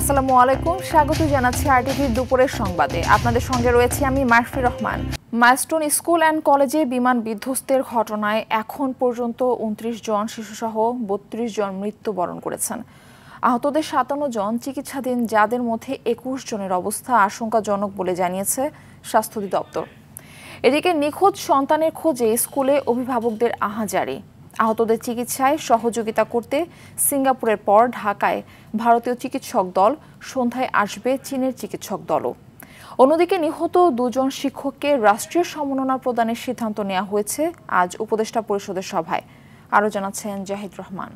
আসসালামু আলাইকুম, স্বাগত জানাচ্ছি আরটিভির দুপুরের সংবাদে। আপনাদের সঙ্গে রয়েছে আমি Murphy Rahman. Milestone school and কলেজে বিমান বিধ্বস্তের ঘটনায় এখন পর্যন্ত ২৯ জন শিশুসহ ৩২ জন মৃত্যুবরণ করেছেন। আহতদের ৫৭ জন চিকিৎসাধীন, যাদের মধ্যে ২১ জনের অবস্থা আশঙ্কাজনক বলে জানিয়েছে স্বাস্থ্য অধিদপ্তর। এদিকে নিখোঁজ সন্তানের খোঁজে স্কুলে অভিভাবকদের আহাজারি। আহতদের চিকিৎসায় সহযোগিতা করতে সিঙ্গাপুরের পর ঢাকায় ভারতীয় চিকিৎসক দল, সন্ধ্যায় আসবে চীনের চিকিৎসক দলও। অন্যদিকে নিহত ২ জন শিক্ষককে রাষ্ট্রীয় সম্মাননা প্রদানের সিদ্ধান্ত নেওয়া হয়েছে আজ উপদেষ্টা পরিষদের সভায়। আরও জানাচ্ছেন Zahid Rahman.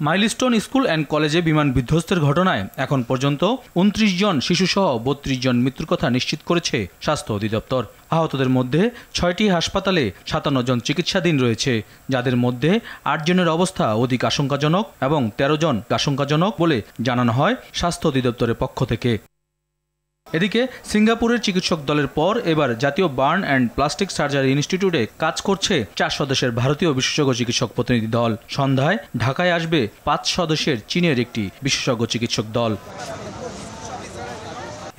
Milestone school and কলেজে বিমান বিধ্বস্তের ঘটনায় এখন পর্যন্ত ২৯ জন শিশুসহ ৩২ জন মৃত্যুর কথা নিশ্চিত করেছে স্বাস্থ্য অধিদপ্তর। আহতদের মধ্যে ৬টি হাসপাতালে ৫৭ জন চিকিৎসাধীন রয়েছে, যাদের মধ্যে ৮ জনের অবস্থা অধিক আশঙ্কাজনক এবং ১৩ জন আশঙ্কাজনক বলে জানানো হয় স্বাস্থ্য অধিদপ্তরের পক্ষ থেকে। এদিকে সিঙ্গাপুরের চিকিৎসক দলের পর এবার জাতীয় বার্ন অ্যান্ড প্লাস্টিক সার্জারি ইনস্টিটিউটে কাজ করছে ৪ সদস্যের ভারতীয় বিশেষজ্ঞ চিকিৎসক প্রতিনিধি দল। সন্ধ্যায় ঢাকায় আসবে ৫ সদস্যের চীনের একটি বিশেষজ্ঞ চিকিৎসক দল।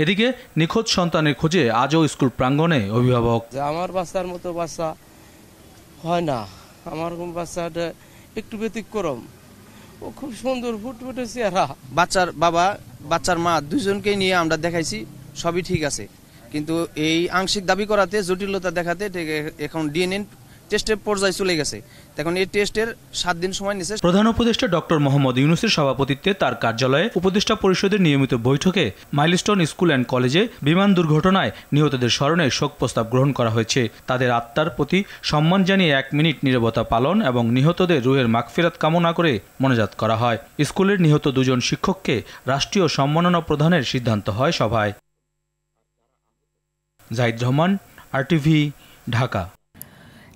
এদিকে নিখোঁজ সন্তানের খোঁজে আজও স্কুল প্রাঙ্গণে অভিভাবক। আমার বাচ্চার মতো বাচ্চা হয় না, আমার বাচ্চাটা একটু ব্যতিক্রম, ও খুব সুন্দর ফুটফুটে চেহারা। বাচ্চার বাবা, বাচ্চার মা দুজনকে নিয়ে আমরা দেখাইছি, সবই ঠিক আছে, কিন্তু এই আংশিক দাবি করাতে জটিলতা দেখাতে এখন ডিএনএ টেস্টের পর্যায়ে চলে গেছে। এখন এই টেস্টের ৭ দিন সময় নিয়েছে। প্রধান উপদেষ্টা ডক্টর মোহাম্মদ ইউনূসের সভাপতিত্বে তার কার্যালয়ে উপদেষ্টা পরিষদের নিয়মিত বৈঠকে মাইলস্টোন স্কুল অ্যান্ড কলেজে বিমান দুর্ঘটনায় নিহতদের স্মরণে শোক প্রস্তাব গ্রহণ করা হয়েছে। তাদের আত্মার প্রতি সম্মান জানিয়ে ১ মিনিট নীরবতা পালন এবং নিহতদের রুহের মাগফিরাত কামনা করে মোনাজাত করা হয়। স্কুলের নিহত ২ জন শিক্ষককে রাষ্ট্রীয় সম্মাননা প্রদানের সিদ্ধান্ত হয় সভায়। জাহিদ রহমান, আরটিভি, ঢাকা।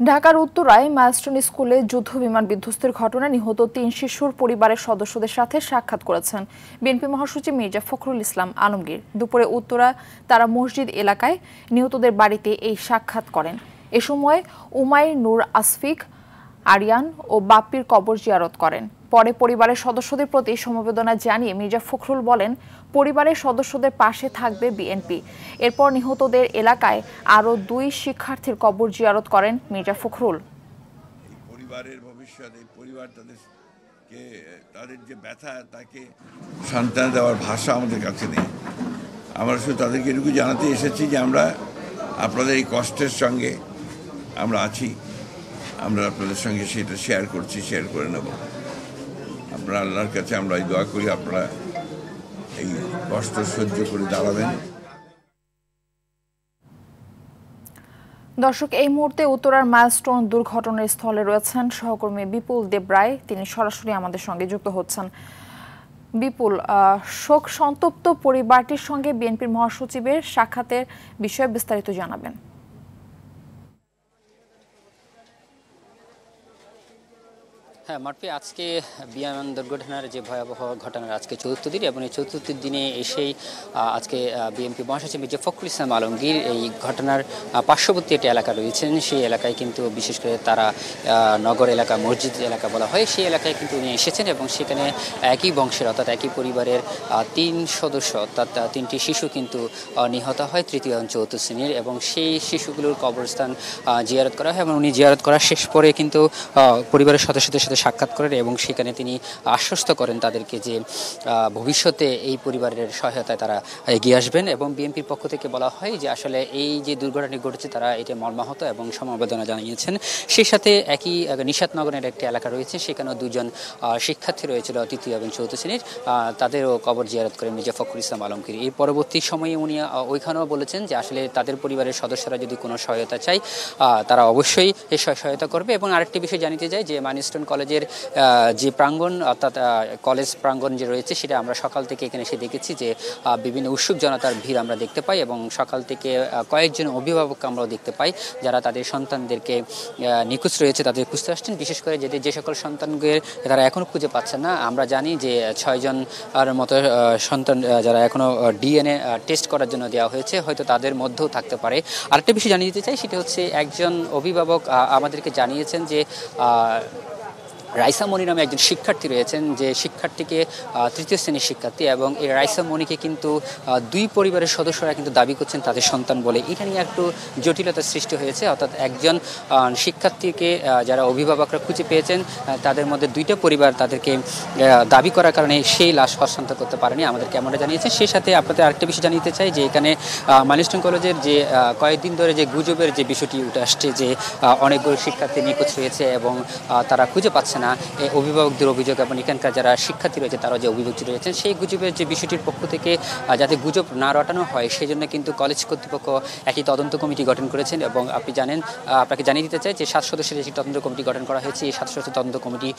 ঢাকার উত্তরায় মাইলস্টোন স্কুলে যুদ্ধ বিমান বিধ্বস্তের ঘটনায় নিহত ৩ শিশুর পরিবারের সদস্যদের সাথে সাক্ষাৎ করেছেন বিএনপি মহাসচিব মির্জা ফখরুল ইসলাম আলমগীর। দুপুরে উত্তরা তারা মসজিদ এলাকায় নিহতদের বাড়িতে এই সাক্ষাৎ করেন। এ সময় উমাইর নূর আসফিক, আরিয়ান ও বাপ্পির কবর জিয়ারত করেন। পরে পরিবারের সদস্যদের প্রতি সমবেদনা জানিয়ে মির্জা ফখরুল বলেন, পরিবারের সদস্যদের পাশে থাকবে বিএনপি। এরপর নিহতদের এলাকায় আরও ২ শিক্ষার্থীর কবর জিয়ারত করেন মির্জা ফখরুল। পরিবারের ভবিষ্যতে পরিবার তাদের যে ব্যথা, তাকে সন্তান দেওয়ার ভাষা আমাদের কাছে নেই। আমরা শুধু তাদেরকে এটুকু জানাতে এসেছি যে আমরা আপনাদের এই কষ্টের সঙ্গে আমরা আছি, আমরা আপনাদের সঙ্গে সেটা শেয়ার করছি, শেয়ার করে নেব। আপনারা আল্লাহর কাছে আমরা এই দোয়া করি আপনারা এই কষ্ট সহ্য করে দাঁড়াবেন। দর্শক, এই মুহূর্তে উত্তরার মাইলস্টোন দুর্ঘটনার স্থলে রয়েছেন সহকর্মী বিপুল দেবরায়। তিনি সরাসরি আমাদের সঙ্গে যুক্ত হচ্ছেন। বিপুল, শোক সন্তপ্ত পরিবারটির সঙ্গে বিএনপির মহাসচিবের সাক্ষাতের বিষয়ে বিস্তারিত জানাবেন। হ্যাঁ মারফি, আজকে বিমান দুর্ঘটনার যে ভয়াবহ ঘটনার আজকে ৪র্থ দিন এবং এই ৪র্থ দিনে এসেই আজকে বিএনপি মহাসচিব মির্জা ফখরুল ইসলাম আলমগীর এই ঘটনার পার্শ্ববর্তী একটি এলাকা রয়েছেন, সেই এলাকায় কিন্তু বিশেষ করে তারা নগর এলাকা, মসজিদ এলাকা বলা হয়, সেই এলাকায় কিন্তু উনি এসেছেন এবং সেখানে একই বংশের অর্থাৎ একই পরিবারের ৩ সদস্য অর্থাৎ ৩টি শিশু কিন্তু নিহত হয় ৩য় এবং ৪র্থ শ্রেণীর, এবং সেই শিশুগুলোর কবরস্থান জিয়ারত করা হয় এবং উনি জিয়ারত করার শেষ পরে কিন্তু পরিবারের সদস্যদের সাথে সাক্ষাৎ করেন এবং সেখানে তিনি আশ্বস্ত করেন তাদেরকে যে ভবিষ্যতে এই পরিবারের সহায়তায় তারা এগিয়ে আসবেন। এবং বিএনপির পক্ষ থেকে বলা হয় যে আসলে এই যে দুর্ঘটনাটি ঘটেছে তারা এটা মর্মাহত এবং সমবেদনা জানিয়েছেন। সেই সাথে একই নিশাতনগরের একটি এলাকা রয়েছে, সেখানেও ২ জন শিক্ষার্থী রয়েছিল ৩য় এবং ৪র্থ শ্রেণীর, তাদেরও কবর জিয়ারত করেন মির্জা ফখরুল ইসলাম আলমগীর। এই পরবর্তী সময়ে উনি ওইখানেও বলেছেন যে আসলে তাদের পরিবারের সদস্যরা যদি কোনো সহায়তা চায় তারা অবশ্যই এই সহায়তা করবে। এবং আরেকটি বিষয় জানিতে চাই যে মাইলস্টোন কলেজের যে প্রাঙ্গণ অর্থাৎ কলেজ প্রাঙ্গণ যে রয়েছে সেটা আমরা সকাল থেকে এখানে এসে দেখেছি যে বিভিন্ন উৎসুক জনতার ভিড় আমরা দেখতে পাই এবং সকাল থেকে কয়েকজন অভিভাবককে আমরাও দেখতে পাই যারা তাদের সন্তানদেরকে নিখোঁজ রয়েছে তাদের খুঁজতে আসছেন। বিশেষ করে যে সকল সন্তানদের তারা এখনও খুঁজে পাচ্ছেন না, আমরা জানি যে ৬ জন আর মতো সন্তান যারা এখনও ডিএনএ টেস্ট করার জন্য দেওয়া হয়েছে, হয়তো তাদের মধ্যেও থাকতে পারে। আরেকটা বিষয় জানিয়ে দিতে চাই, সেটা হচ্ছে একজন অভিভাবক আমাদেরকে জানিয়েছেন যে রাইসা মনি নামে একজন শিক্ষার্থী রয়েছেন, যে শিক্ষার্থীকে তৃতীয় শ্রেণীর শিক্ষার্থী, এবং এই রাইসা মনিকে কিন্তু দুই পরিবারের সদস্যরা কিন্তু দাবি করছেন তাদের সন্তান বলে। এটা নিয়ে একটু জটিলতার সৃষ্টি হয়েছে, অর্থাৎ একজন শিক্ষার্থীকে যারা অভিভাবকরা খুঁজে পেয়েছেন তাদের মধ্যে দুইটা পরিবার তাদেরকে দাবি করার কারণে সেই লাশ হস্তান্তর করতে পারেনি, আমাদেরকে এমনটা জানিয়েছে। সেই সাথে আপনাদের আরেকটা বিষয় জানিয়ে চাই যে এখানে মাইলস্টোন কলেজের যে কয়েকদিন ধরে যে গুজবের যে বিষয়টি উঠে আসছে যে অনেকগুলো শিক্ষার্থী নিখোঁজ রয়েছে এবং তারা খুঁজে পাচ্ছে না, অভিভাবকদের অভিযোগ এবং এখানকার যারা শিক্ষার্থী রয়েছে তারা যে অভিযোগ রয়েছেন, সেই গুজবের যে বিষয়টির পক্ষ থেকে যাতে গুজব না রটানো হয় সেই জন্য কিন্তু কলেজ কর্তৃপক্ষ একটি তদন্ত কমিটি গঠন করেছেন। এবং আপনি জানেন, আপনাকে জানিয়ে দিতে চাই যে 7 সদস্যের একটি তদন্ত কমিটি গঠন করা হয়েছে। এই 7 সদস্যের তদন্ত কমিটি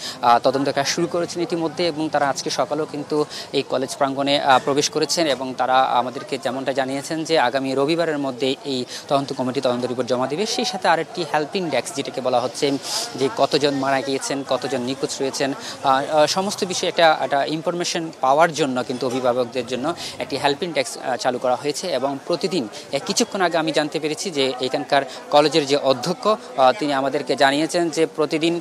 তদন্ত কাজ শুরু করেছেন ইতিমধ্যে, এবং তারা আজকে সকালেও কিন্তু এই কলেজ প্রাঙ্গণে প্রবেশ করেছেন এবং তারা আমাদেরকে যেমনটা জানিয়েছেন যে আগামী রবিবারের মধ্যে এই তদন্ত কমিটি তদন্ত রিপোর্ট জমা দেবে। সেই সাথে আরেকটি হেল্পিং ডেস্ক, যেটাকে বলা হচ্ছে যে কতজন মারা গিয়েছেন, কতজন নিখোঁজ রয়েছেন, সমস্ত বিষয়ে একটা ইনফরমেশন পাওয়ার জন্য কিন্তু অভিভাবকদের জন্য একটি হেল্পিং ডেস্ক চালু করা হয়েছে। এবং প্রতিদিন কিছুক্ষণ আগে আমি জানতে পেরেছি যে এখানকার কলেজের যে অধ্যক্ষ তিনি আমাদেরকে জানিয়েছেন যে প্রতিদিন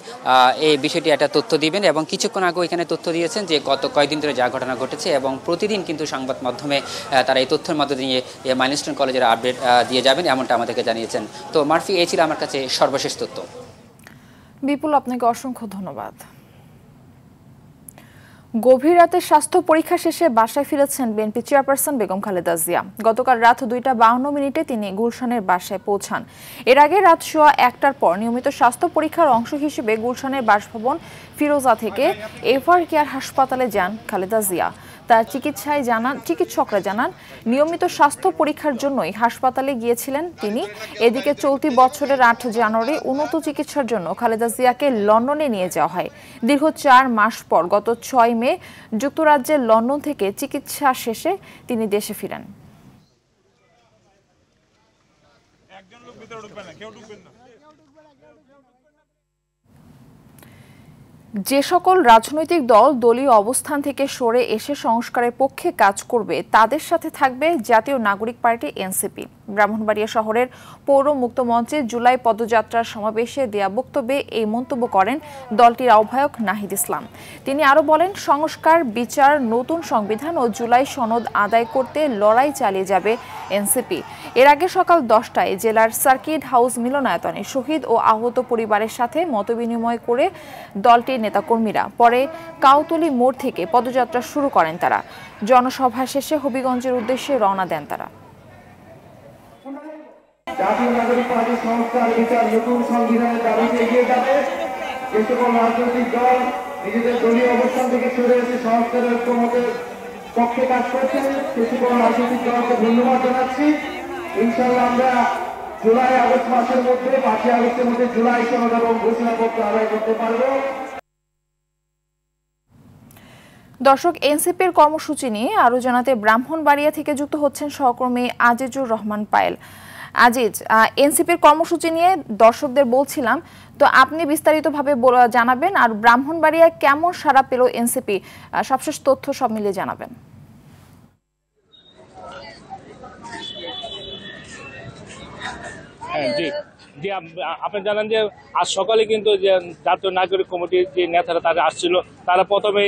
এই বিষয়টি একটা তথ্য দিবেন, এবং কিছুক্ষণ আগে এখানে তথ্য দিয়েছেন যে গত কয়েকদিন ধরে যা ঘটনা ঘটেছে, এবং প্রতিদিন কিন্তু সংবাদ মাধ্যমে তারা এই তথ্যের মধ্যে দিয়ে মাইলস্টোন কলেজের আপডেট দিয়ে যাবেন, এমনটা আমাদেরকে জানিয়েছেন। তো মারফি, এই ছিল আমার কাছে সর্বশেষ তথ্য। বিপুল, আপনাকে অসংখ্য ধন্যবাদ। গভীর রাতে স্বাস্থ্য পরীক্ষা শেষে বাসায় ফিরেছেন বিএনপি চেয়ারপারসন বেগম খালেদা জিয়া। গতকাল রাত 2:52 তিনি গুলশানের বাসায় পৌঁছান। এর আগে রাত 1:15টার পর নিয়মিত স্বাস্থ্য পরীক্ষার অংশ হিসেবে গুলশানের বাসভবন ফিরোজা থেকে এভার কেয়ার হাসপাতালে যান খালেদা জিয়া। তার চিকিৎসকরা জানান নিয়মিত স্বাস্থ্য পরীক্ষার জন্যই হাসপাতালে গিয়েছিলেন তিনি। এদিকে চলতি বছরের 8 জানুয়ারি উন্নত চিকিৎসার জন্য খালেদা জিয়াকে লন্ডনে নিয়ে যাওয়া হয়। দীর্ঘ 4 মাস পর গত 6 মে যুক্তরাজ্যের লন্ডন থেকে চিকিৎসা শেষে তিনি দেশে ফিরেন। যে সকল রাজনৈতিক দল দলীয় অবস্থান থেকে সরে এসে সংস্কারের পক্ষে কাজ করবে তাদের সাথে থাকবে জাতীয় নাগরিক পার্টি এনসিপি। ব্রাহ্মণবাড়িয়া শহরের পৌর মুক্ত মঞ্চে জুলাই পদযাত্রার সমাবেশে দেয়া বক্তব্যে এই মন্তব্য করেন দলটির আহ্বায়ক নাহিদ ইসলাম। তিনি আরো বলেন, সংস্কার, বিচার, নতুন সংবিধান ও জুলাই সনদ আদায় করতে লড়াই চালিয়ে যাবে এনসিপি। এর আগে সকাল 10টায় জেলার সার্কিট হাউস মিলনায়তনে শহীদ ও আহত পরিবারের সাথে মতবিনিময় করে দলটির নেতাকর্মীরা পরে কাউতলি মোড় থেকে পদযাত্রা শুরু করেন। তারা জনসভা শেষে হবিগঞ্জের উদ্দেশ্যে রওনা দেন। তারা জাতীয় নাগরিক পার্টি সংস্কার, বিচার, নতুন সংবিধানের দাবিতে এগিয়ে যাবে। যে সকল রাজনৈতিক দল নিজেদের দলীয় অবস্থান থেকে সরে এসে সংস্কারের ঐক্যমতের পক্ষে কাজ করছেন সে সকল রাজনৈতিক দলকে ধন্যবাদ জানাচ্ছি। ইনশাআল্লাহ আমরা জুলাই আগস্ট মাসের মধ্যে 5 আগস্টের মধ্যে জুলাই সনদ এবং ঘোষণাপত্র আদায় করতে পারবো। দর্শক, এনসিপির কর্মসূচি নিয়ে আরো জানাতে ব্রাহ্মণবাড়িয়া থেকে যুক্ত হচ্ছেন সহকর্মী আজিজুর রহমান পায়েল। আজিজ, এনসিপির কর্মসূচি নিয়ে দর্শকদের বলছিলাম, তো আপনি বিস্তারিতভাবে জানাবেন, আর ব্রাহ্মণবাড়িয়ায় কেমন সাড়া পেল এনসিপি, সবশেষ তথ্য সব মিলিয়ে জানাবেন। জি, আপনি জানেন যে আজ সকালে কিন্তু যে জাতীয় নাগরিক কমিটির যে নেতারা তারা আসছিল, তারা প্রথমে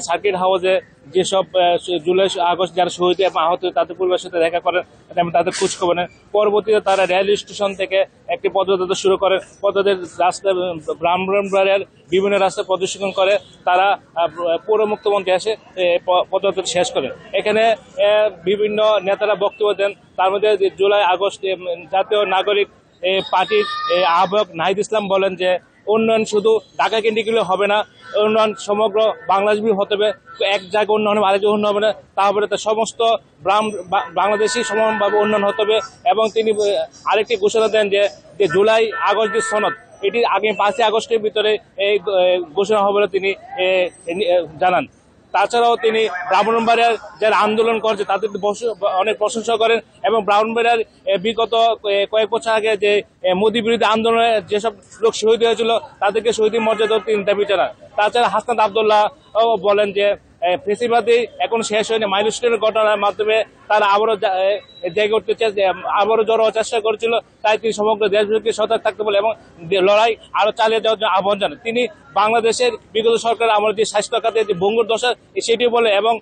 সার্কিট হাউসে যেসব জুলাই আগস্ট যারা শহীদ এবং আহত তাদের পরিবারের সাথে দেখা করেন এবং তাদের খোঁজ খবর নেন। পরবর্তীতে তারা রেল স্টেশন থেকে একটি পদযাত্রা শুরু করেন। রাস্তায় ব্রাহ্মণবাড়িয়ার বিভিন্ন রাস্তায় প্রদর্শন করে তারা পৌর মুক্ত মঞ্চে এসে পদযাত্রা শেষ করেন। এখানে বিভিন্ন নেতারা বক্তব্য দেন। তার মধ্যে জুলাই আগস্ট জাতীয় নাগরিক পার্টির আহ্বায়ক নাহিদ ইসলাম বলেন যে উন্নয়ন শুধু ঢাকা কেন্দ্রিক হবে না, উন্নয়ন সমগ্র বাংলাদেশ হতে হবে। এক জায়গায় উন্নয়ন হবে, আরেক জায়গায় উন্নয়ন হবে না, তা হবে না। সমস্ত বাংলাদেশি সমানভাবে উন্নয়ন হতে হবে। এবং তিনি আরেকটি ঘোষণা দেন যে জুলাই আগস্ট যে সনদ, এটি আগামী 5 আগস্টের ভিতরে এই ঘোষণা হবে বলে তিনি জানান। তাছাড়াও তিনি ব্রাহ্মণবাড়িয়ার যারা আন্দোলন করছে তাদের অনেক প্রশংসা করেন এবং ব্রাহ্মণবাড়িয়ার বিগত কয়েক বছর আগে যে মোদী বিরোধী আন্দোলনে যেসব লোক শহীদ হয়েছিল তাদেরকে শহীদ মর্যাদা তিনি দাবি জানান। তাছাড়া হাসনাত আব্দুল্লাহ বলেন যে ফেসিবাদী এখন শেষ হয়নি, মাইলস্টোনের ঘটনার মাধ্যমে তারা আবারও জেগে উঠতে আবারও জড়ো চেষ্টা করেছিল। তাই তিনি সমগ্র দেশবাসীকে সতর্ক থাকতে বলে এবং লড়াই আরো চালিয়ে যাওয়ার জন্য আহ্বান জানান। তিনি বাংলাদেশের বিগত সরকার আমার যে স্বাস্থ্য খাতে যে ভঙ্গুর দশা সেটি বলে এবং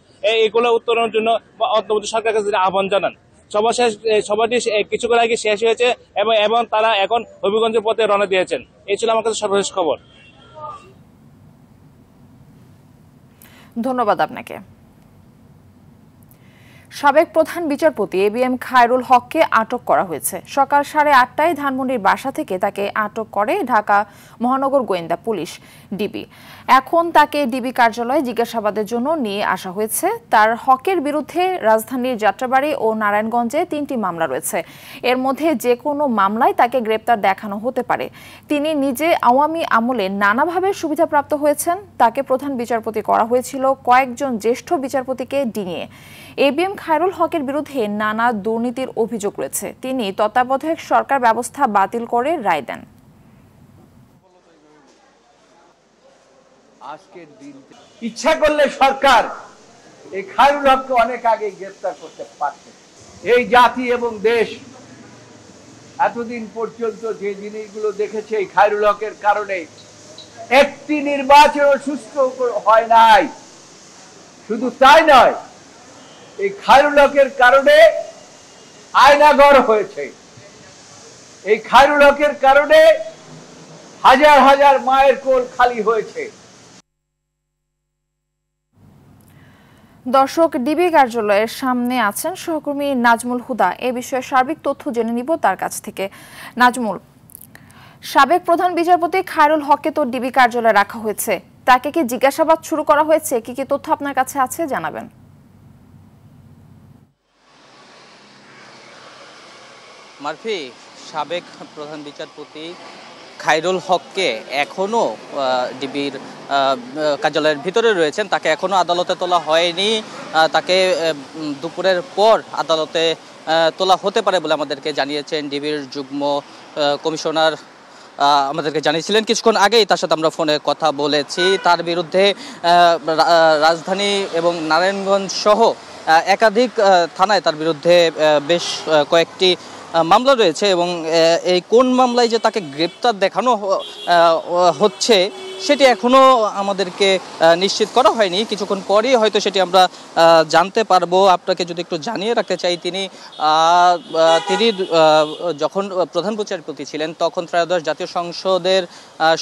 এগুলো উত্তরণের জন্য অন্তর্বর্তী সরকারের কাছে আহ্বান জানান। সভাটি কিছুক্ষণ আগে শেষ হয়েছে এবং তারা এখন হবিগঞ্জের পথে রওনা দিয়েছেন। এই ছিল আমার কাছে সর্বশেষ খবর। ধন্যবাদ আপনাকে। সাবেক প্রধান বিচারপতি এবিএম খায়রুল হককে আটক করা হয়েছে। সকাল 8:30টায় ধানমন্ডির বাসা থেকে তাকে আটক করে ঢাকা মহানগর গোয়েন্দা পুলিশ ডিবি। এখন তাকে ডিবি কার্যালয়ে জিজ্ঞাসাবাদের জন্য নিয়ে আসা হয়েছে। তার হকের বিরুদ্ধে রাজধানীর যাত্রাবাড়ি ও নারায়ণগঞ্জে 3টি মামলা রয়েছে। এর মধ্যে যে কোনো মামলায় তাকে গ্রেপ্তার দেখানো হতে পারে। তিনি নিজে আওয়ামী আমলে নানাভাবে সুবিধাপ্রাপ্ত হয়েছেন। তাকে প্রধান বিচারপতি করা হয়েছিল কয়েকজন জ্যেষ্ঠ বিচারপতিকে ডিঙিয়ে। এবিএম খায়রুল হকের বিরুদ্ধে নানা দুর্নীতির অভিযোগ রয়েছে। তিনি তত্ত্বাবধায়ক সরকার ব্যবস্থা বাতিল করে রায় দেন। আজকের দিন ইচ্ছা করলে সরকার এই খায়রুল হককে অনেক আগে গ্রেফতার করতে পারত। এই জাতি এবং দেশ এতদিন পর্যন্ত যে জিনিসগুলো দেখেছে এই খায়রুল হকের কারণে একটি নির্বাচন সুষ্ঠু হয় নাই। শুধু তাই নয়, এই খায়রুল হকের কারণে আয়নাঘর হয়েছে। এই খায়রুল হকের কারণে হাজার হাজার মায়ের কোল খালি হয়েছে। দর্শক, ডিবি কার্যালয়ের সামনে আছেন সহকর্মী নাজমুল হুদা। এ বিষয়ে সার্বিক তথ্য জেনে নিব তার কাছ থেকে। নাজমুল, সাবেক প্রধান বিচারপতি খায়রুল হককে তো ডিবি কার্যালয়ে রাখা হয়েছে, তাকে কি জিজ্ঞাসাবাদ শুরু করা হয়েছে? কি কি তথ্য আপনার কাছে আছে জানাবেন। মারফি, সাবেক প্রধান বিচারপতি খায়রুল হককে এখনো ডিবির কার্যালয়ের ভিতরে রয়েছেন। তাকে এখনো আদালতে তোলা হয়নি। তাকে দুপুরের পর আদালতে তোলা হতে পারে বলে আমাদেরকে জানিয়েছেন ডিবির যুগ্ম কমিশনার। আমাদেরকে জানিয়েছিলেন কিছুক্ষণ আগেই, তার সাথে আমরা ফোনে কথা বলেছি। তার বিরুদ্ধে রাজধানী এবং নারায়ণগঞ্জ সহ একাধিক থানায় তার বিরুদ্ধে বেশ কয়েকটি মামলা রয়েছে এবং এই কোন মামলায় যে তাকে গ্রেপ্তার দেখানো হচ্ছে সেটি এখনো আমাদেরকে নিশ্চিত করা হয়নি। কিছুক্ষণ পরেই হয়তো সেটি আমরা জানতে পারবো। আপনাকে যদি একটু জানিয়ে রাখতে চাই, তিনি যখন প্রধান বিচারপতি ছিলেন তখন ত্রয়োদশ জাতীয় সংসদের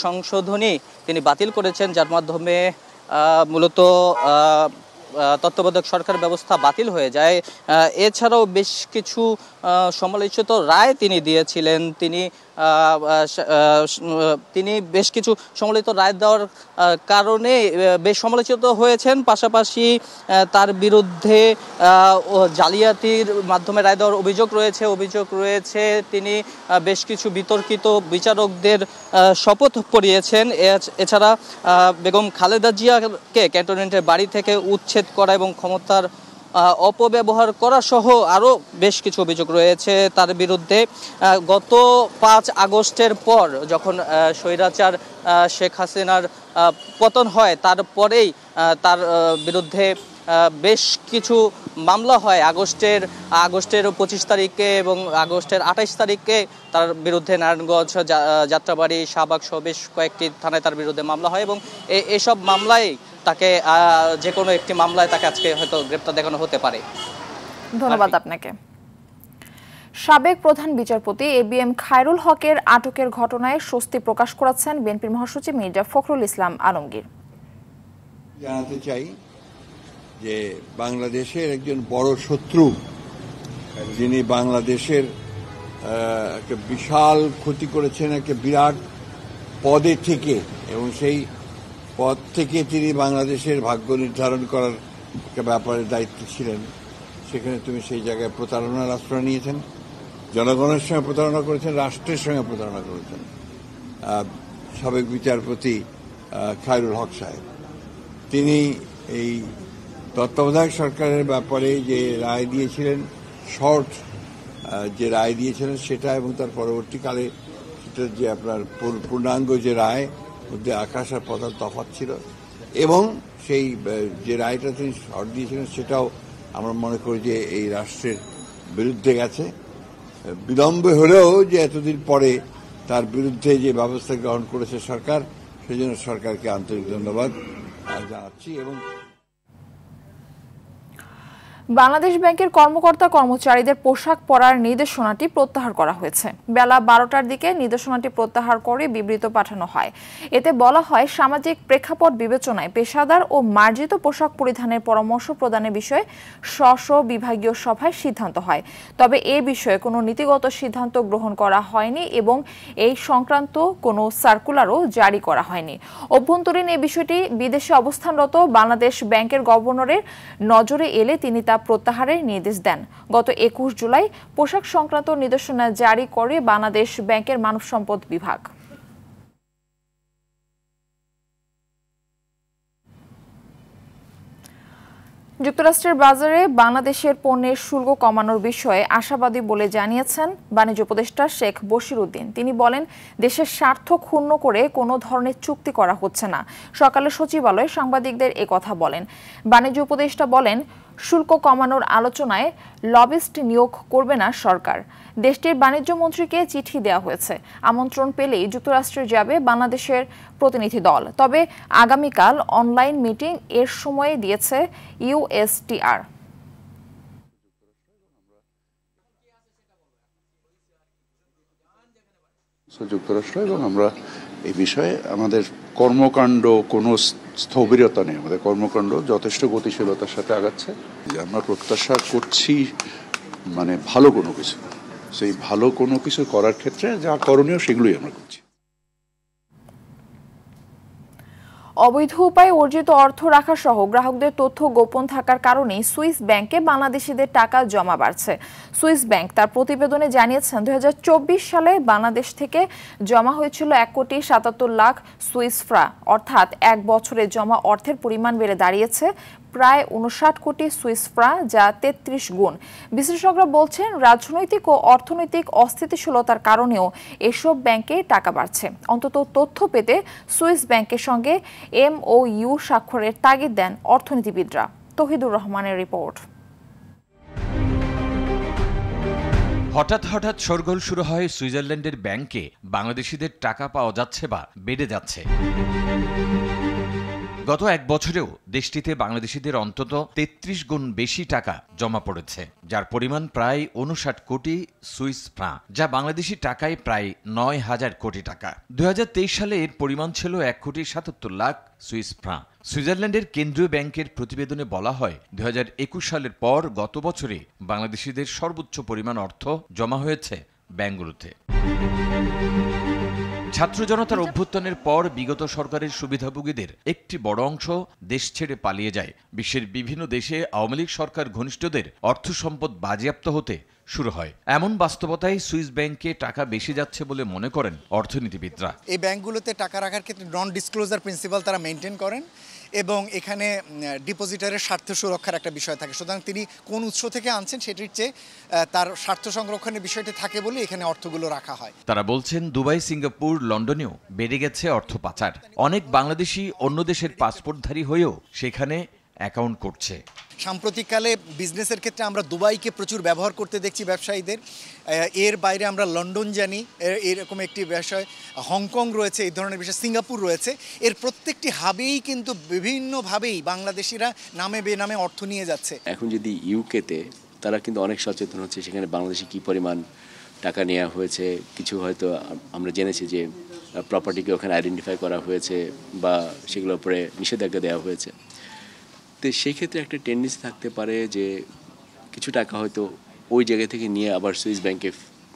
সংশোধনী তিনি বাতিল করেছেন, যার মাধ্যমে মূলত তত্ত্বাবধায়ক সরকার ব্যবস্থা বাতিল হয়ে যায়। এছাড়াও বেশ কিছু সমালোচিত রায় তিনি দিয়েছিলেন। তিনি বেশ কিছু সমালোচিত রায় দেওয়ার কারণে বেশ সমালোচিত হয়েছেন। পাশাপাশি তার বিরুদ্ধে জালিয়াতির মাধ্যমে রায় দেওয়ার অভিযোগ রয়েছে। তিনি বেশ কিছু বিতর্কিত বিচারকদের শপথ পড়িয়েছেন। এছাড়া বেগম খালেদা জিয়াকে ক্যান্টনমেন্টের বাড়ি থেকে উচ্ছেদ করা এবং ক্ষমতার অপব্যবহার করা সহ আরও বেশ কিছু অভিযোগ রয়েছে তার বিরুদ্ধে। গত 5 আগস্টের পর যখন স্বৈরাচার শেখ হাসিনার পতন হয়, তারপরেই তার বিরুদ্ধে বেশ কিছু মামলা হয়। আগস্টের 25 তারিখে এবং আগস্টের 28 তারিখে তার বিরুদ্ধে নারায়ণগঞ্জ, যাত্রাবাড়ি, শাহবাগ সহ বেশ কয়েকটি থানায় তার বিরুদ্ধে মামলা হয় এবং এসব মামলায় তাকে যে কোনো একটি মামলায় তাকে আজকে হয়তো গ্রেপ্তার দেখানো হতে পারে। ধন্যবাদ আপনাকে। সাবেক প্রধান বিচারপতি এবিএম খায়রুল হকের আটকের ঘটনায় স্বস্তি প্রকাশ করেছেন বিএনপির মহাসচিব মির্জা ফখরুল ইসলাম আলমগীর। জানাতে চাই যে বাংলাদেশের একজন বড় শত্রু, যিনি বাংলাদেশের একটা বিশাল ক্ষতি করেছেন একটা বিরাট পদে থেকে, এবং সেই পদ থেকে তিনি বাংলাদেশের ভাগ্য নির্ধারণ করার একটা ব্যাপারে দায়িত্ব ছিলেন। সেখানে তুমি সেই জায়গায় প্রতারণার আশ্রয় নিয়েছেন, জনগণের সঙ্গে প্রতারণা করেছেন, রাষ্ট্রের সঙ্গে প্রতারণা করেছেন। সাবেক বিচারপতি খায়রুল হক সাহেব, তিনি এই তত্ত্বাবধায়ক সরকারের ব্যাপারে যে রায় দিয়েছিলেন, শর্ট যে রায় দিয়েছিলেন সেটা, এবং তার পরবর্তীকালে সেটার যে আপনার পূর্ণাঙ্গ যে রায় মধ্যে আকাশ আর পাতাল তফাৎ ছিল, এবং সেই যে রায়টা তিনি শর্ট দিয়েছিলেন সেটাও আমরা মনে করি যে এই রাষ্ট্রের বিরুদ্ধে গেছে। বিলম্বে হলেও যে এতদিন পরে তার বিরুদ্ধে যে ব্যবস্থা গ্রহণ করেছে সরকার, সেজন্য সরকারকে আন্তরিক ধন্যবাদ জানাচ্ছি। এবং বাংলাদেশ ব্যাংকের কর্মকর্তা কর্মচারীদের পোশাক পরার নির্দেশনাটি প্রত্যাহার করা হয়েছে। বেলা 12টার দিকে নির্দেশনাটি প্রত্যাহার করে বিবৃতি পাঠানো হয়। এতে বলা হয়, সামাজিক প্রেক্ষাপট বিবেচনায় পেশাদার ও মার্জিত পোশাক পরিধানের পরামর্শ প্রদানের বিষয়ে স্ব বিভাগীয় সভায় সিদ্ধান্ত হয়। তবে এ বিষয়ে কোনো নীতিগত সিদ্ধান্ত গ্রহণ করা হয়নি এবং এই সংক্রান্ত কোনো সার্কুলারও জারি করা হয়নি। অভ্যন্তরীণ এই বিষয়টি বিদেশে অবস্থানরত বাংলাদেশ ব্যাংকের গভর্নরের নজরে এলে তিনি তা প্রত্যাহারের নির্দেশ দেন। গত 21 জুলাই পোশাক সংক্রান্ত নির্দেশনা জারি করে বাংলাদেশ ব্যাংকের মানব সম্পদ বিভাগ। যুক্তরাষ্ট্রের বাজারে বাংলাদেশের পণ্যের শুল্ক কমানোর বিষয়ে আশাবাদী বলে জানিয়েছেন বাণিজ্য উপদেষ্টা শেখ বশির উদ্দিন। তিনি বলেন, দেশের স্বার্থ ক্ষুণ্ণ করে কোনো ধরনের চুক্তি করা হচ্ছে না। সকালে সচিবালয়ে সাংবাদিকদের একথা বলেন। বাণিজ্য উপদেষ্টা বলেন, শুল্ক কমানোর আলোচনায় লবিস্ট নিয়োগ করবে না সরকার। দেশটির বাণিজ্য মন্ত্রীকে চিঠি দেওয়া হয়েছে। আমন্ত্রণ পেলেই যুক্তরাষ্ট্রে যাবে বাংলাদেশের প্রতিনিধি দল। তবে আগামীকাল অনলাইন মিটিং এর সময় দিয়েছে ইউএসটিআর। যুক্তরাষ্ট্র এবং আমরা এই বিষয়ে আমাদের কর্মকাণ্ড কোনো স্থবিরতা নেই, আমাদের কর্মকাণ্ড যথেষ্ট গতিশীলতার সাথে আগাচ্ছে। আমরা প্রত্যাশা করছি মানে ভালো কোনো কিছু, সেই ভালো কোনো কিছু করার ক্ষেত্রে যা করণীয় সেগুলোই আমরা করছি। অবৈধ উপায়ে অর্জিত অর্থ রাখা সহ গ্রাহকদের তথ্য গোপন থাকার কারণে সুইস ব্যাংকে বাংলাদেশিদের টাকা জমা বাড়ছে। সুইস ব্যাংক তার প্রতিবেদনে জানিয়েছেন, 2024 সালে বাংলাদেশ থেকে জমা হয়েছিল 1,77,00,000 সুইস ফ্রা, অর্থাৎ এক বছরে জমা অর্থের পরিমাণ বেড়ে দাঁড়িয়েছে প্রায় 59 কোটি সুইস ফ্রা, যা 33 গুণ। বিশেষজ্ঞরা বলছেন, রাজনৈতিক ও অর্থনৈতিক অস্থিতিশীলতার কারণেও এসব ব্যাংকে টাকা বাড়ছে। অন্তত তথ্য পেতে সুইস ব্যাংকের সঙ্গে MOU স্বাক্ষরের তাগিদ দেন অর্থনীতিবিদরা। তৌহিদুর রহমানের রিপোর্ট। হঠাৎ শোরগোল শুরু হয় সুইজারল্যান্ডের ব্যাংকে বাংলাদেশিদের টাকা পাওয়া যাচ্ছে বা বেড়ে যাচ্ছে। গত এক বছরেও দেশটিতে বাংলাদেশিদের অন্তত 33 গুণ বেশি টাকা জমা পড়েছে, যার পরিমাণ প্রায় 59 কোটি সুইস ফ্রা, যা বাংলাদেশি টাকায় প্রায় 9,000 কোটি টাকা। 2023 সালে এর পরিমাণ ছিল 1,77,00,000 সুইস ফ্রা। সুইজারল্যান্ডের কেন্দ্রীয় ব্যাংকের প্রতিবেদনে বলা হয়, 2021 সালের পর গত বছরে বাংলাদেশিদের সর্বোচ্চ পরিমাণ অর্থ জমা হয়েছে ব্যাংকগুলোতে। ছাত্র জনতার অভ্যুত্থানের পর বিগত সরকারের সুবিধাভোগীদের একটি বড় অংশ দেশ ছেড়ে পালিয়ে যায়। বিশ্বের বিভিন্ন দেশে আওয়ামী লীগ সরকার ঘনিষ্ঠদের অর্থ সম্পদ বাজেয়াপ্ত হতে শুরু হয়। এমন বাস্তবতায় সুইস ব্যাংকে টাকা বেশি যাচ্ছে বলে মনে করেন অর্থনীতিবিদরা। এই ব্যাংকগুলোতে টাকা রাখার ক্ষেত্রে নন ডিসক্লোজার প্রিন্সিপাল তারা মেনটেন করেন এবং এখানে ডিপোজিটারের স্বার্থ সুরক্ষার একটা বিষয় থাকে। সুতরাং তিনি কোন উৎস থেকে আনছেন সেটির চেয়ে তার স্বার্থ সংরক্ষণের বিষয়টি থাকে বলে এখানে অর্থগুলো রাখা হয়। তারা বলছেন, দুবাই, সিঙ্গাপুর, লন্ডনেও বেড়ে গেছে অর্থ পাচার। অনেক বাংলাদেশি অন্য দেশের পাসপোর্টধারী হয়েও সেখানে অ্যাকাউন্ট করছে। সাম্প্রতিককালে বিজনেসের ক্ষেত্রে আমরা দুবাইকে প্রচুর ব্যবহার করতে দেখছি ব্যবসায়ীদের। এর বাইরে আমরা লন্ডন জানি, এরকম একটি বিষয়, হংকং রয়েছে, এই ধরনের বিষয়, সিঙ্গাপুর রয়েছে। এর প্রত্যেকটি হাবেই কিন্তু বিভিন্নভাবেই বাংলাদেশিরা নামে বেনামে অর্থ নিয়ে যাচ্ছে। এখন যদি ইউকেতে তারা কিন্তু অনেক সচেতন হচ্ছে, সেখানে বাংলাদেশি কী পরিমাণ টাকা নেওয়া হয়েছে, কিছু হয়তো আমরা জেনেছি যে প্রপার্টিকে ওখানে আইডেন্টিফাই করা হয়েছে বা সেগুলোর উপরে নিষেধাজ্ঞা দেওয়া হয়েছে। তো সেই ক্ষেত্রে একটা টেন্ডেন্সি থাকতে পারে যে কিছু টাকা হয়তো ওই জায়গা থেকে নিয়ে আবার সুইস ব্যাংকে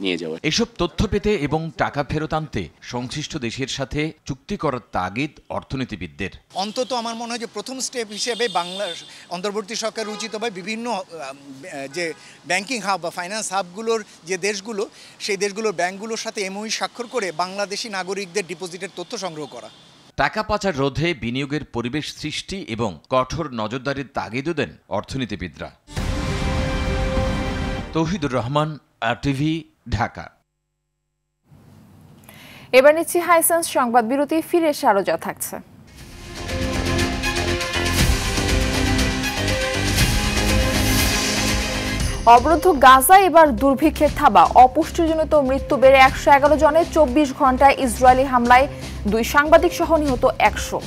নিয়ে যাওয়া। এসব তথ্য পেতে এবং টাকা ফেরত আনতে সংশ্লিষ্ট দেশের সাথে চুক্তি করার তাগিদ অর্থনীতিবিদদের। অন্তত আমার মনে হয় যে প্রথম স্টেপ হিসেবে বাংলার অন্তর্বর্তী সরকার উচিত হবে বিভিন্ন যে ব্যাংকিং হাব বা ফাইন্যান্স হাবগুলোর যে দেশগুলো, সেই দেশগুলোর ব্যাংকগুলোর সাথে MOU স্বাক্ষর করে বাংলাদেশি নাগরিকদের ডিপোজিটের তথ্য সংগ্রহ করা। টাকা পাচার রোধে বিনিয়োগের পরিবেশ সৃষ্টি এবং কঠোর নজরদারির তাগিদও দেন অর্থনীতিবিদরা। তৌহিদুর রহমান, RTV, ঢাকা। এবার নিচ্ছি হাইসেন্স সংবাদ বিরতি, ফিরে এসে আরো যা থাকছে। অবরুদ্ধ গাজা এবার দুর্ভিক্ষের থাবা। অপুষ্টিজনিত মৃত্যু বেড়ে 111 জনে। 24 ঘন্টায় ইসরায়েলি হামলায় 2 সাংবাদিক সহ নিহত 100।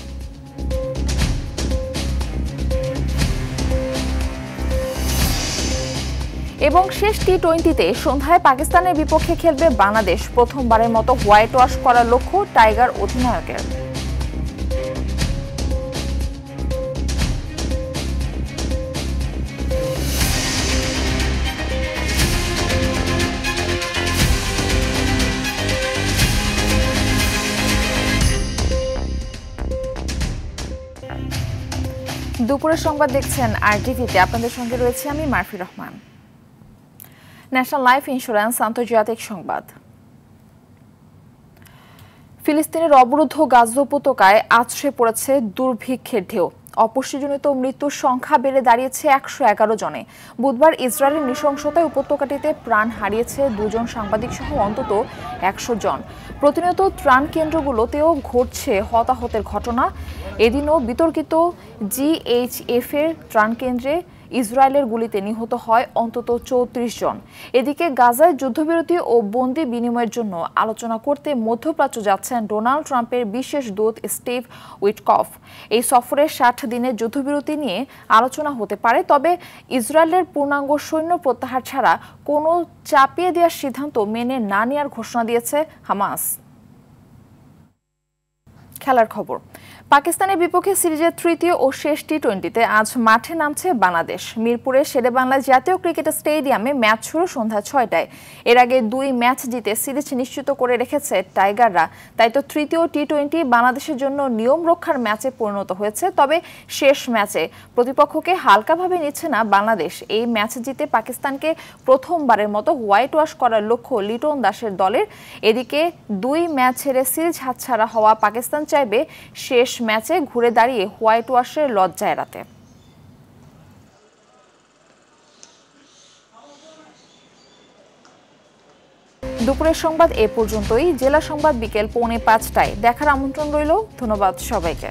এবং শেষ টি-20তে সন্ধ্যায় পাকিস্তানের বিপক্ষে খেলবে বাংলাদেশ। প্রথমবারের মতো হোয়াইট ওয়াশ করার লক্ষ্য টাইগার অধিনায়কের। দুপুরের সংবাদ দেখছেন আরটিভিতে। আপনাদের সঙ্গে রয়েছে আমি Murphy Rahman. National life insurance আন্তর্জাতিক সংবাদ। ফিলিস্তিনের অবরুদ্ধ গাজা উপত্যকায় আছড়ে পড়েছে দুর্ভিক্ষের ঢেউ। অপুষ্টিজনিত মৃত্যুর সংখ্যা বেড়ে দাঁড়িয়েছে 111 জনে। বুধবার ইসরায়েলের নৃশংসতায় উপত্যকাটিতে প্রাণ হারিয়েছে 2 জন সাংবাদিক সহ অন্তত 100 জন। প্রতিনিয়ত ত্রাণ কেন্দ্রগুলোতেও ঘটছে হতাহতের ঘটনা। এদিনও বিতর্কিত GHF এর ত্রাণ কেন্দ্রে ইসরায়েলের গুলিতে নিহত হয় অন্তত 34 জন। এদিকে গাজায় যুদ্ধবিরতি ও বন্দি বিনিময়ের জন্য আলোচনা করতে মধ্যপ্রাচ্য যাচ্ছেন ডোনাল্ড ট্রাম্পের বিশেষ দূত স্টিভ উইটকফ। এই সফরে 60 দিনের যুদ্ধবিরতি নিয়ে আলোচনা হতে পারে, তবে ইসরায়েলের পূর্ণাঙ্গ সৈন্য প্রত্যাহার ছাড়া কোনো চাপিয়ে দেওয়ার সিদ্ধান্ত মেনে না নেওয়ার ঘোষণা দিয়েছে হামাস। খেলার খবর। পাকিস্তানের বিপক্ষে সিরিজের তৃতীয় ও শেষ টি-20তে আজ মাঠে নামছে বাংলাদেশ। মিরপুরের শেরেবাংলা জাতীয় ক্রিকেট স্টেডিয়ামে ম্যাচ শুরু সন্ধ্যা 6টায়। এর আগে 2 ম্যাচ জিতে সিরিজ নিশ্চিত করে রেখেছে টাইগাররা। তাই তো তৃতীয় টি-20 বাংলাদেশের জন্য নিয়ম রক্ষার ম্যাচে পরিণত হয়েছে। তবে শেষ ম্যাচে প্রতিপক্ষকে হালকাভাবে নিচ্ছে না বাংলাদেশ। এই ম্যাচ জিতে পাকিস্তানকে প্রথমবারের মতো হোয়াইট ওয়াশ করার লক্ষ্য লিটন দাসের দলের। এদিকে 2 ম্যাচ হেরে সিরিজ হাতছাড়া হওয়া পাকিস্তান চাইবে শেষ ম্যাচে ঘুরে দাঁড়িয়ে হোয়াইট ওয়াশের লজ্জা এড়াতে। দুপুরের সংবাদ এ পর্যন্তই। জেলা সংবাদ বিকেল 4:45টায় দেখার আমন্ত্রণ রইল। ধন্যবাদ সবাইকে।